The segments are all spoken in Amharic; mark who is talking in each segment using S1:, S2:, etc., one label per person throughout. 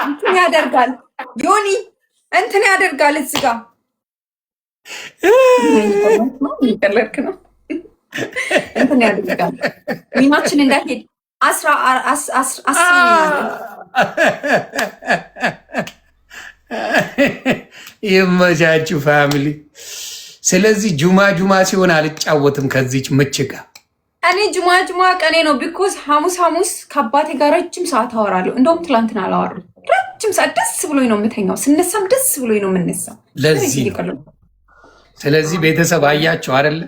S1: እንትን ያደርጋል ዮኒ እንትን ያደርጋል እዚህ ጋር ይቀለርክ ነው እንትን ያደርጋል ሚማችን እንዳይሄድ 10
S2: ይመቻችሁ ፋሚሊ። ስለዚህ ጁማ ሲሆን አልጫወትም ከዚች ምች ጋር።
S1: እኔ ጁማ ቀኔ ነው። ቢኮዝ ሐሙስ ከአባቴ ጋር ረጅም ሰዓት አወራለሁ። እንደውም ትላንትና አላወራም። ረጅም ሰዓት ደስ ብሎኝ ነው የምተኛው። ስነሳም ደስ ብሎኝ ነው የምነሳው።
S2: ለዚህ ስለዚህ ቤተሰብ አያቸው አይደለ?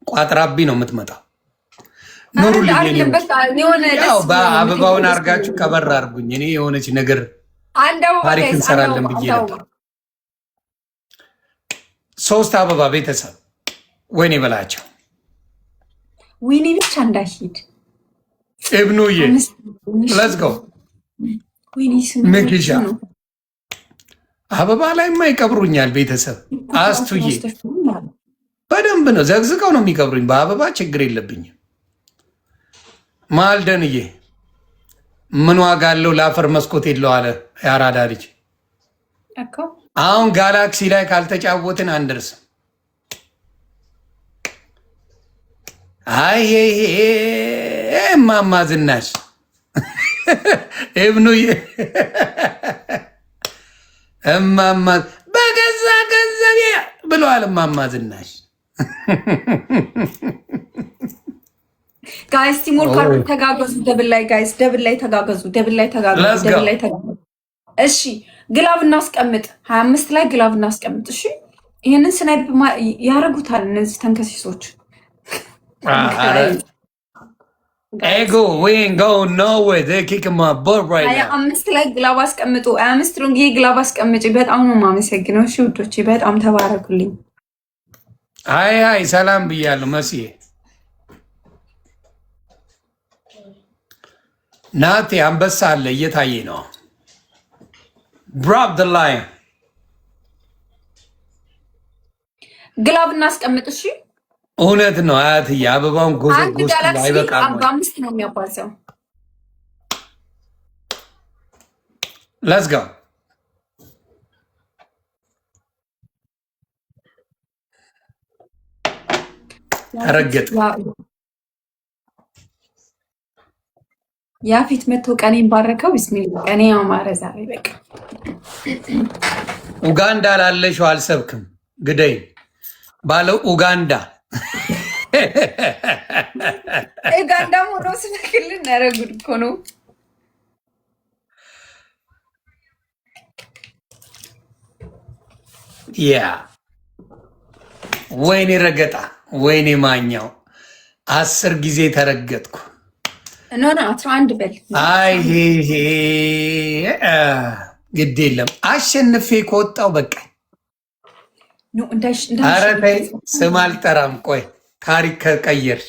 S2: ቋጥራቢ ነው የምትመጣው። ኑሩልኝ። በአበባውን አርጋችሁ ከበር አርጉኝ። እኔ የሆነች ነገር ታሪክ እንሰራለን ብዬ ነበር። 3 አበባ ቤተሰብ ወይኔ በላቸው።
S1: ዊኒ ብቻ እንዳይሄድ
S2: እብኑዬ ለዝጎ ምክሻ አበባ ላይማ ይቀብሩኛል ቤተሰብ። አስቱዬ በደንብ ነው ዘግዝቀው ነው የሚቀብሩኝ። በአበባ ችግር የለብኝም። ማልደንዬ ምን ዋጋ አለው? ለአፈር መስኮት የለው አለ ያራዳ ልጅ። አሁን ጋላክሲ ላይ ካልተጫወትን አንደርስም። አይ እማማ ዝናሽ እብኑዬ እማማ በገዛ ገንዘቤ ብለዋል። እማማ ዝናሽ
S1: ጋይስ ቲሞር ካርድ ተጋገዙ። ደብል ላይ ጋይስ ደብል ላይ ተጋገዙ። እሺ ግላብ እናስቀምጥ። 25 ላይ ግላብ እናስቀምጥ። እሺ ይሄንን ስናይፕ ያረጉታል እነዚህ ተንከሲሶች።
S2: ኤጎ ዊን ጎ ኖዌር ዜ ኪክ ማ ቦል ራይት ናው።
S1: 25 ላይ ግላብ አስቀምጡ። 25 ሎንግ ግላብ አስቀምጪ። በጣም ነው የማመሰግነው። እሺ ውዶቼ በጣም ተባረኩልኝ።
S2: አይ ሰላም ብያለሁ መስዬ ናቴ አንበሳ አለ እየታየ ነው። ድሮፕ ዘ ላይን
S1: ግላብ እናስቀምጥ። እሺ
S2: እውነት ነው አያትዬ። አበባውን ጎዘጎዝ አይበቃም።
S1: በ5 ነው የሚያባዛው።
S2: ሌትስ ጎ ተረገጥ
S1: ያፊት መቶ ቀኔን ባረከው። ቢስሚላ ቀኔ ያማረ ዛሬ በቃ
S2: ኡጋንዳ ላለሽው አልሰብክም ግደይ ባለው ኡጋንዳ
S1: ሞዶ ስልክልን ያረጉድ እኮ ነው።
S2: ያ ወይኔ ረገጣ ወይኔ ማኛው 10 ጊዜ ተረገጥኩ።
S1: ኖ 11 በል።
S2: አይ ግድ የለም አሸንፌ ከወጣው በቃ ኧረ ተይ ስም አልጠራም። ቆይ ታሪክ ከቀየርሽ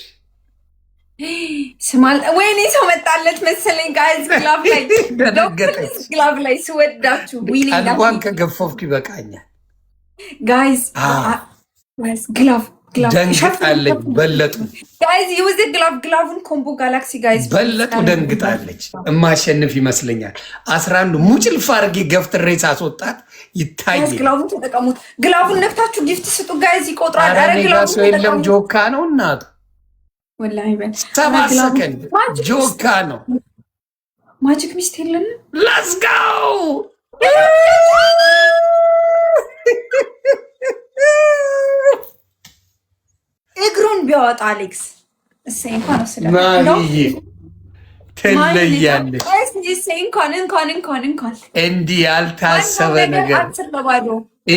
S1: ወይኔ ሰው መጣለት መሰለኝ። ጋይዝ ግላብ ላይ ስወዳችሁ
S2: ቀልቧን ከገፈፍኩ ይበቃኛል።
S1: ጋይዝ ግላብ
S2: ደንግጣለች። በለጡ
S1: ጋይዝ ይውዝ ግላቡን ኮምቦ ጋላክሲ ጋይዝ
S2: በለጡ ደንግጣለች። እማሸንፍ ይመስለኛል። 11 ሙጭልፍ አድርጌ ገፍትሬ ሳስወጣት ይታያል።
S1: ግላቡን ተጠቀሙት። ግላቡን ነፍታችሁ ጊፍት ስጡ ጋይዝ ይቆጥራል።
S2: አረ ግላሱ የለም ጆካ ነው እናቱ።
S1: ወላሂ
S2: 7 ሰከንድ ጆካ ነው።
S1: ማጂክ ሚስት የለን።
S2: ሌትስ ጎ
S1: እግሩን ቢያወጣ አሌክስ እሰይ እንኳን እንኳን
S2: እንዲህ ያልታሰበ ነገር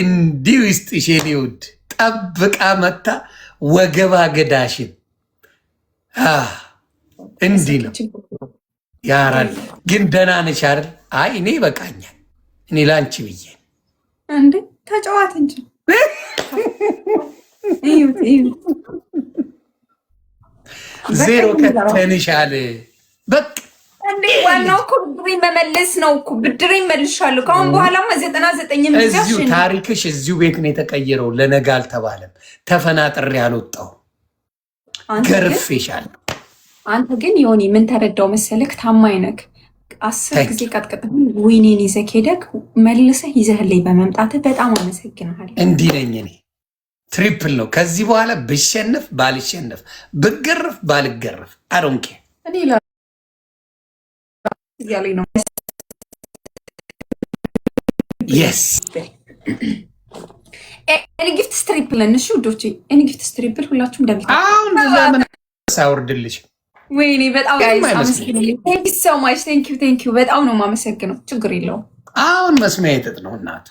S2: እንዲህ ውስጥ ሼኔ ውድ ጠብቃ መታ ወገባ ገዳሽን እንዲህ ነው ያራል። ግን ደህና ነሽ አይደል? አይ እኔ ይበቃኛል። እኔ ላንቺ ብዬ
S1: እንዴ ተጫዋት እንጂ
S2: ዜሮ ከተንሻል በቃ
S1: እንዴ ዋናው እኮ ብድሬን መመለስ ነው እኮ ብድሬን መልሻለሁ። ከአሁን በኋላማ 99
S2: እዚሁ ታሪክሽ እዚሁ ቤት ነው የተቀየረው። ለነገ አልተባለም። ተፈናጥሬ አልወጣሁ ገርፌሻለሁ።
S1: አንተ ግን ዮኒ ምን ተረዳው መሰለክ? ታማኝ ነክ 10 ጊዜ ቀጥቅጥ ዊኔን ይዘህ ሄደህ መልሰህ ይዘህልኝ በመምጣትህ በጣም አመሰግናለሁ።
S2: እንዲህ ነኝ እኔ። ትሪፕል ነው ከዚህ በኋላ ብሸነፍ ባልሸነፍ ብገረፍ ባልገረፍ አዶንኬ
S1: እኔ ያለኝ ነው።
S2: የስ
S1: ኤኒ ጊፍት ስትሪፕል እንሽ ውዶቼ፣ ኤኒ ጊፍት ስትሪፕል ሁላችሁም ደብል
S2: አሁን ለምን ሳውርድልሽ
S1: ወይኔ በጣም ቴንክ ዩ ሶ ማች ቴንክ ዩ በጣም ነው የማመሰግነው። ችግር የለውም።
S2: አሁን መስሚያ የጥጥ ነው እናቱ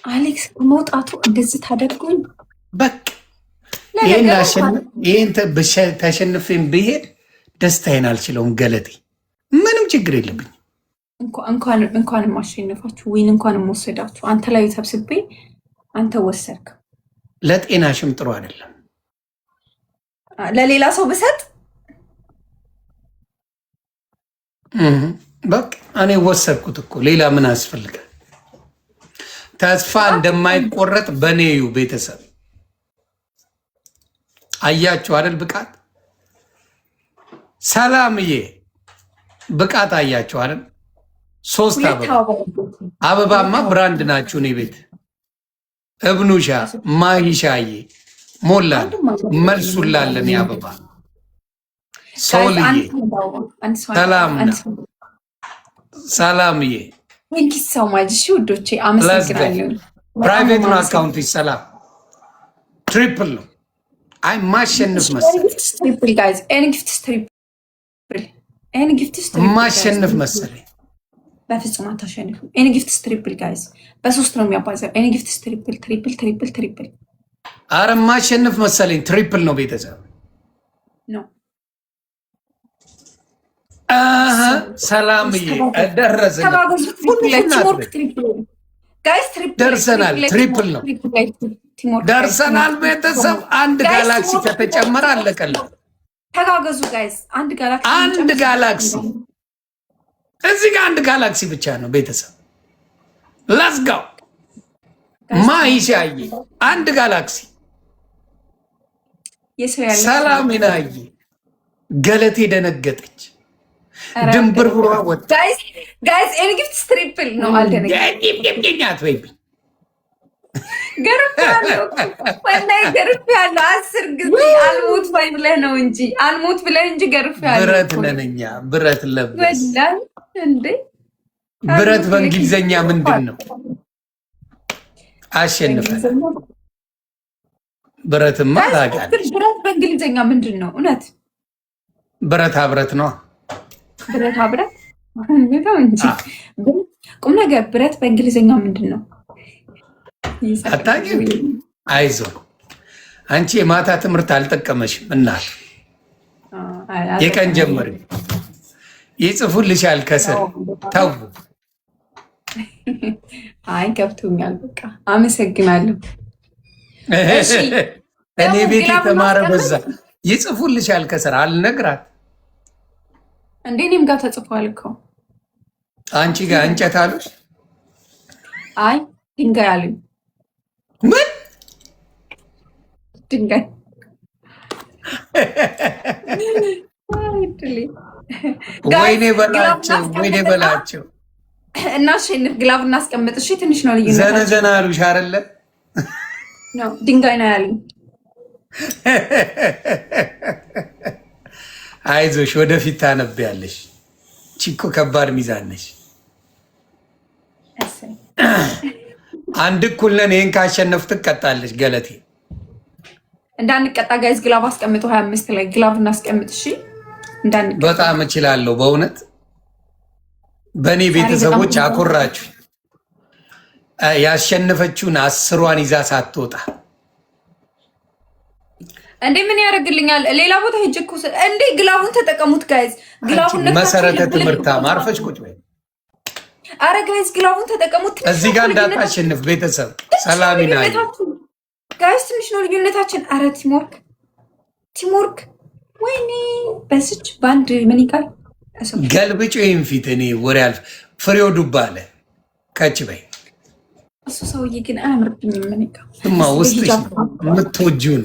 S1: አሌክስ መውጣቱ እንደዚህ ታደርጉኝ።
S2: በቃ ይህን ተሸንፌን ብሄድ ደስታዬን አልችለውም። ገለቴ ምንም ችግር የለብኝ።
S1: እንኳንም አሸነፋችሁ ዊን እንኳንም ወሰዳችሁ። አንተ ላይ ሰብስቤ አንተ ወሰድክ።
S2: ለጤናሽም ጥሩ አይደለም።
S1: ለሌላ ሰው ብሰጥ
S2: በቃ እኔ ወሰድኩት እኮ ሌላ ምን አስፈልጋል? ተስፋ እንደማይቆረጥ በኔዩ ቤተሰብ አያችሁ አይደል? ብቃት ሰላምዬ ብቃት አያችሁ አይደል? 3 አበባማ ብራንድ ናችሁ። እኔ ቤት እብኑሻ ማሂሻዬ ሞላል መልሱላለን። የአበባ ሶልዬ ሰላምዬ
S1: ሰው ማጅ ውዶቼ አመሰግናለሁ።
S2: ፕራይቬት ነው አካውንት ሰላም ትሪፕል ነው። አይ ማሸንፍ ማሸንፍ መሰለኝ።
S1: በፍጹም አታሸንፉ። ኤኒ ጊፍት ስትሪፕል ጋይዝ በ3 ነው የሚያባዛው። ኤኒ ጊፍት ስትሪፕል ትሪፕል ትሪፕል ትሪፕል።
S2: አረ ማሸንፍ መሰለኝ። ትሪፕል ነው ቤተሰብ
S1: ነው።
S2: ሰላምዬ ደረሰ። ደርሰናል። ትሪፕል ነው ደርሰናል። ቤተሰብ አንድ ጋላክሲ ከተጨመረ አለቀለን።
S1: ተጋገዙ ጋይዝ። አንድ
S2: ጋላክሲ እዚህ ጋር አንድ ጋላክሲ ብቻ ነው ቤተሰብ። ላስጋው ማይሻዬ አንድ ጋላክሲ። ሰላም ናዬ ገለቴ ደነገጠች። ድንብር ብሯ ወጣ።
S1: ጋይስ ኤኒ ጊፍት ስትሪፕል ነው።
S2: አልደነገኛት ወይ
S1: ገርፌያለሁ። 10 ጊዜ አልሞት ወይ ብለህ ነው እንጂ አልሞት ብለህ እንጂ ገርፌያለሁ።
S2: ብረት ነን እኛ ብረት ለበስ
S1: እንዴ።
S2: ብረት በእንግሊዘኛ ምንድን ነው? አሸንፈን ብረትማ ታውቂያለሽ።
S1: ብረት በእንግሊዘኛ ምንድን ነው? እውነት
S2: ብረታ ብረት ነው።
S1: ብረታ ብረት ነው እንጂ ቁም ነገር። ብረት በእንግሊዘኛ ምንድን ነው?
S2: አታውቂም? አይዞህ አንቺ የማታ ትምህርት አልጠቀመሽም። እናት የቀን ጀመሪ ይጽፉልሻል ከስር። ተው
S1: አይ ገብቶኛል። በቃ አመሰግናለሁ።
S2: እኔ ቤት የተማረ በዛ ይጽፉልሻል ከስር። አልነግራት
S1: እንዴ እኔም ጋር ተጽፏል እኮ።
S2: አንቺ ጋር እንጨት አሉሽ?
S1: አይ ድንጋይ አሉኝ።
S2: ምን
S1: ድንጋይ?
S2: ወይኔ በላቸው፣ ወይኔ በላቸው።
S1: እናሸንፍ። ግላብ እናስቀምጥ። እሺ ትንሽ ነው ልዩነት።
S2: ዘነዘና አሉሽ አይደለ?
S1: ድንጋይ ነው ያሉኝ።
S2: አይዞሽ ወደፊት ታነቢያለሽ። ቺኮ ከባድ ሚዛን ነሽ። አንድ እኩል ነን። ይህን ካሸነፍ ትቀጣለች ገለቴ።
S1: እንዳንቀጣ ጋይዝ ግላብ አስቀምጡ። 25 ላይ ግላብ እናስቀምጥ። እሺ እንዳንቀጣ።
S2: በጣም እችላለሁ በእውነት። በእኔ ቤተሰቦች አኮራችሁ። ያሸነፈችውን 10ሯን ይዛ ሳትወጣ
S1: እንዴ ምን ያደርግልኛል? ሌላ ቦታ ሄጅ እኮ እንዴ ግላቡን ተጠቀሙት ጋይዝ። ግላቡን
S2: መሰረተ ትምህርት ማርፈሽ ቁጭ በይ።
S1: አረ ጋይዝ ግላቡን ተጠቀሙት።
S2: እዚህ ጋር እንዳታሸንፍ ቤተሰብ። ሰላሚና
S1: ጋይዝ ትንሽ ነው ልዩነታችን። አረ ቲምወርክ ወይኔ በስች ባንድ ምን ይቃል
S2: ገልብጭ ወይም ፊት እኔ ወሬ አልፍ ፍሬው ዱባ አለ ከች በይ።
S1: እሱ ሰውዬ ግን አያምርብኝም። ምን ይቃል
S2: ውስጥ የምትወጂውን